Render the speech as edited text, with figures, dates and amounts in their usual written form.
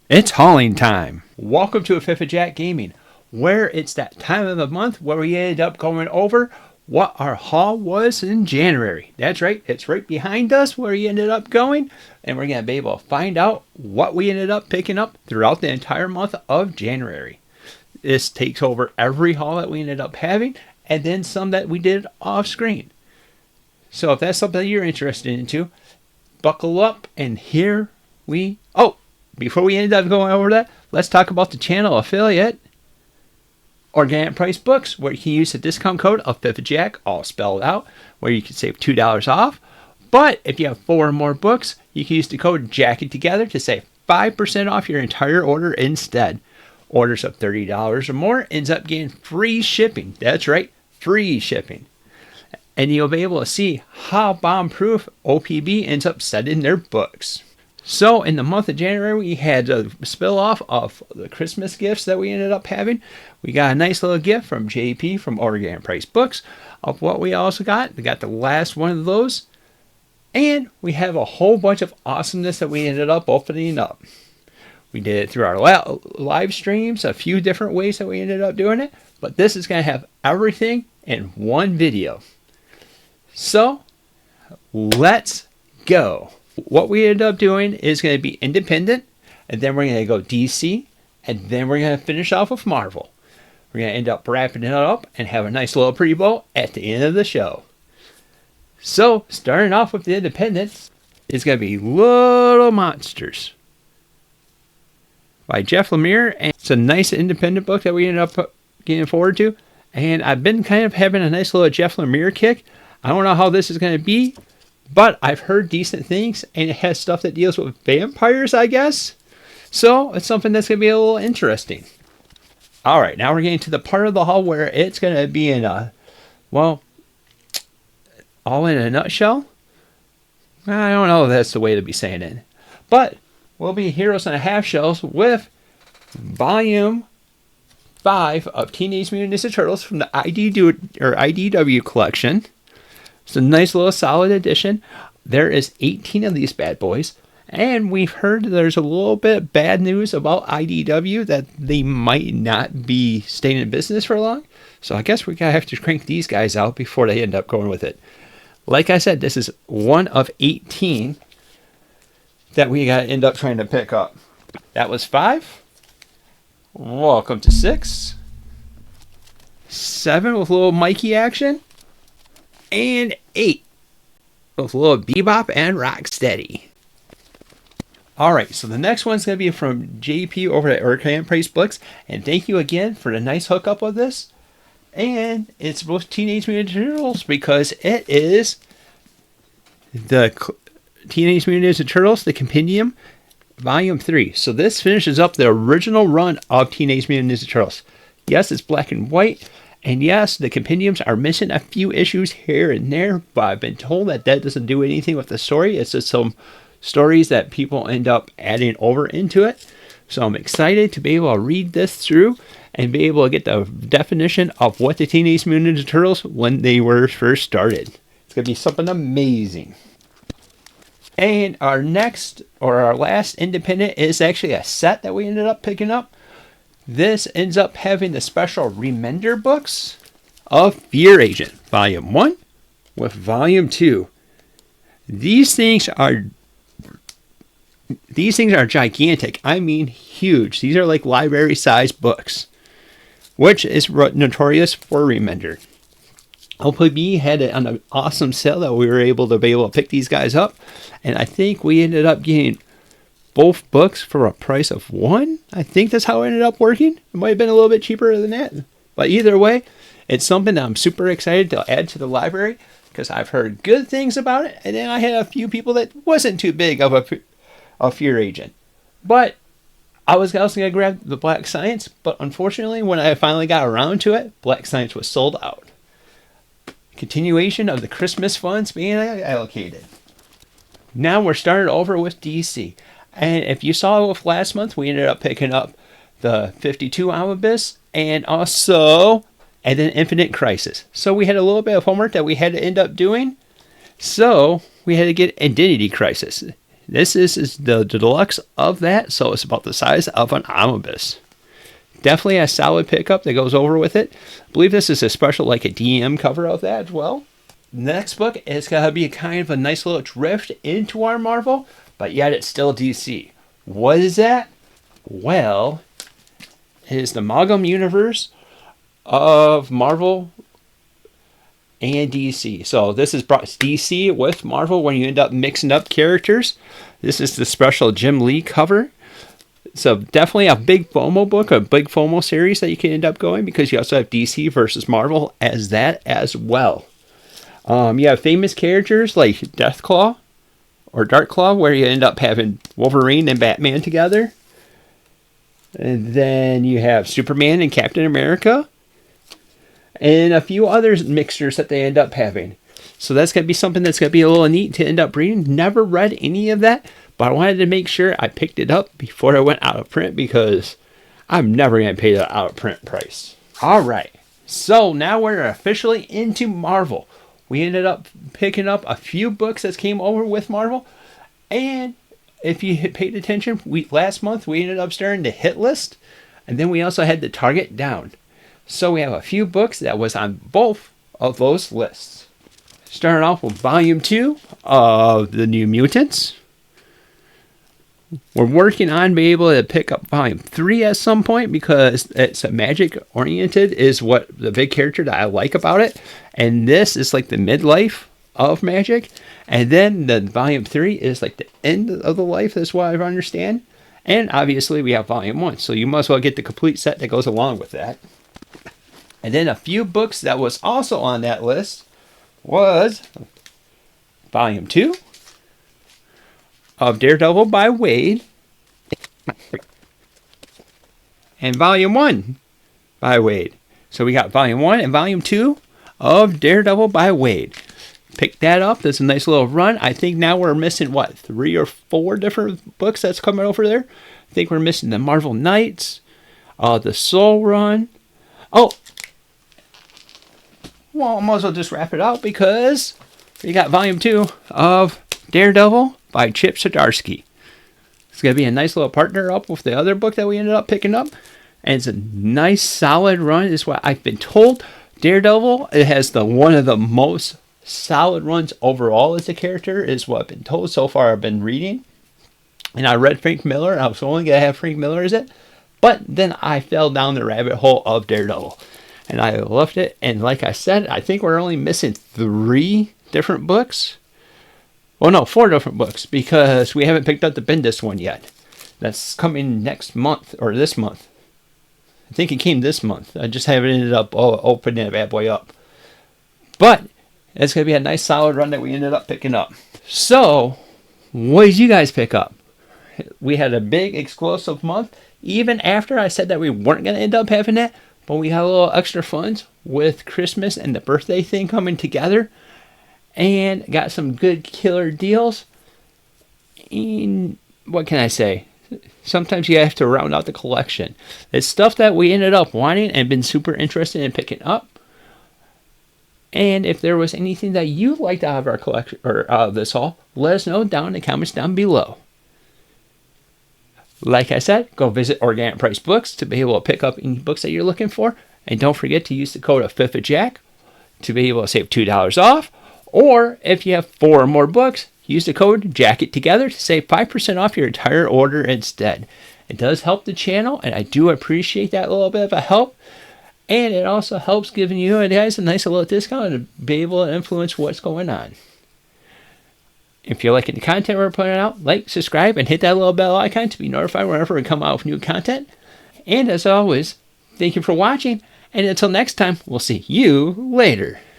It's hauling time. Welcome to a Fifth of Jack Gaming, where it's that time of the month where we end up going over what our haul was in January. That's right, it's right behind us where we ended up going, and we're going to be able to find out what we ended up picking up throughout the entire month of January. This takes over every haul that we ended up having, and then some that we did off screen. So if that's something that you're interested into, buckle up, and here we... Before we end up going over that, let's talk about the channel affiliate, Organic Price Books, where you can use the discount code of Fifth of Jack, all spelled out, where you can save $2 off. But if you have 4 or more books, you can use the code Jacket Together to save 5% off your entire order instead. Orders of $30 or more ends up getting free shipping. That's right, free shipping. And you'll be able to see how bomb-proof OPB ends up setting their books. So in the month of January, we had a spill-off of the Christmas gifts that we ended up having. We got a nice little gift from JP from Organic Price Books of what we also got. We got the last one of those. And we have a whole bunch of awesomeness that we ended up opening up. We did it through our live streams, a few different ways that we ended up doing it. But this is going to have everything in one video. So, let's go. What we end up doing is going to be independent, and then we're going to go DC, and then we're going to finish off with Marvel. We're going to end up wrapping it up and have a nice little pre-bowl at the end of the show. So, starting off with the independents, is going to be Little Monsters by Jeff Lemire, and it's a nice independent book that we ended up getting forward to, and I've been kind of having a nice little Jeff Lemire kick. I don't know how this is going to be, but I've heard decent things, and it has stuff that deals with vampires, I guess. So it's something that's going to be a little interesting. All right, now we're getting to the part of the haul where it's going to be in all in a nutshell. I don't know if that's the way to be saying it. But we'll be Heroes and a Half Shells with Volume 5 of Teenage Mutant Ninja Turtles from the IDW collection. It's a nice little solid addition. There is 18 of these bad boys. And we've heard there's a little bit of bad news about IDW that they might not be staying in business for long. So I guess we're going to have to crank these guys out before they end up going with it. Like I said, this is one of 18 that we got to end up trying to pick up. That was 5. Welcome to 6. 7 with a little Mikey action. And 8 with a little Bebop and Rocksteady. Alright, so the next one's going to be from JP over at Organic Price Books. And thank you again for the nice hookup of this. And it's both Teenage Mutant Ninja Turtles because it is the Teenage Mutant Ninja Turtles, the Compendium, Volume 3. So this finishes up the original run of Teenage Mutant Ninja Turtles. Yes, it's black and white. And yes, the compendiums are missing a few issues here and there, but I've been told that doesn't do anything with the story. It's just some stories that people end up adding over into it. So I'm excited to be able to read this through and be able to get the definition of what the Teenage Mutant Ninja Turtles when they were first started. It's going to be something amazing. And our last independent is actually a set that we ended up picking up. This ends up having the special Remender books of Fear Agent, Volume 1 with Volume 2. These things are gigantic. I mean huge. These are like library-sized books, which is notorious for Remender. OPB had it on an awesome sale that we were able to pick these guys up, and I think we ended up getting both books for a price of one. I think that's how it ended up working. It might have been a little bit cheaper than that. But either way, it's something that I'm super excited to add to the library because I've heard good things about it. And then I had a few people that wasn't too big of a Fear Agent. But I was also going to grab the Black Science. But unfortunately, when I finally got around to it, Black Science was sold out. Continuation of the Christmas funds being allocated. Now we're starting over with DC. And if you saw with last month, we ended up picking up the 52 Omnibus and then Infinite Crisis. So we had a little bit of homework that we had to end up doing. So we had to get Identity Crisis. This is the deluxe of that, so it's about the size of an omnibus. Definitely a solid pickup that goes over with it. I believe this is a special, like a DM cover of that as well. Next book is going to be kind of a nice little drift into our Marvel, but yet it's still DC. What is that? Well, it is the amalgam universe of Marvel and DC. So this is brought DC with Marvel when you end up mixing up characters. This is the special Jim Lee cover. So definitely a big FOMO book, a big FOMO series that you can end up going, because you also have DC versus Marvel as that as well. You have famous characters like Deathclaw or Darkclaw, where you end up having Wolverine and Batman together. And then you have Superman and Captain America. And a few other mixtures that they end up having. So that's going to be something that's going to be a little neat to end up reading. Never read any of that, but I wanted to make sure I picked it up before I went out of print, because I'm never going to pay the out of print price. All right. So now we're officially into Marvel. We ended up picking up a few books that came over with Marvel. And if you paid attention, last month we ended up starting the hit list. And then we also had the target down. So we have a few books that was on both of those lists. Starting off with Volume 2 of The New Mutants. We're working on being able to pick up Volume 3 at some point, because it's a magic oriented is what the big character that I like about it. And this is like the midlife of magic. And then the Volume 3 is like the end of the life. That's what I understand. And obviously we have Volume 1. So you must as well get the complete set that goes along with that. And then a few books that was also on that list was Volume 2 of Daredevil by Wade, and Volume 1 by Wade. So we got Volume 1 and Volume 2 of Daredevil by Wade. Pick that up. That's a nice little run. I think now we're missing, 3 or 4 different books that's coming over there. I think we're missing the Marvel Knights, the Soul Run. Oh, well, I might as well just wrap it out, because we got Volume 2 of Daredevil by Chip Zdarsky. It's going to be a nice little partner up with the other book that we ended up picking up. And it's a nice, solid run, is what I've been told. Daredevil, it has one of the most solid runs overall as a character, is what I've been told so far. I've been reading. And I read Frank Miller. I was only going to have Frank Miller as it. But then I fell down the rabbit hole of Daredevil. And I loved it. And like I said, I think we're only missing 3 different books. Well, no, 4 different books, because we haven't picked up the Bendis one yet. That's coming next month, or this month. I think it came this month. I just haven't ended up opening that bad boy up. But it's going to be a nice solid run that we ended up picking up. So, what did you guys pick up? We had a big explosive month, even after I said that we weren't going to end up having that. But we had a little extra funds with Christmas and the birthday thing coming together. And got some good killer deals. And what can I say? Sometimes you have to round out the collection. It's stuff that we ended up wanting and been super interested in picking up. And if there was anything that you liked out of our collection, or out of this haul, let us know down in the comments down below. Like I said, go visit Organic Price Books to be able to pick up any books that you're looking for. And don't forget to use the code of FIFAJack to be able to save $2 off. Or if you have 4 or more books, use the code JACKITTOGETHER to save 5% off your entire order instead. It does help the channel, and I do appreciate that little bit of a help. And it also helps giving you guys a nice little discount to be able to influence what's going on. If you're liking the content we're putting out, like, subscribe, and hit that little bell icon to be notified whenever we come out with new content. And as always, thank you for watching, and until next time, we'll see you later.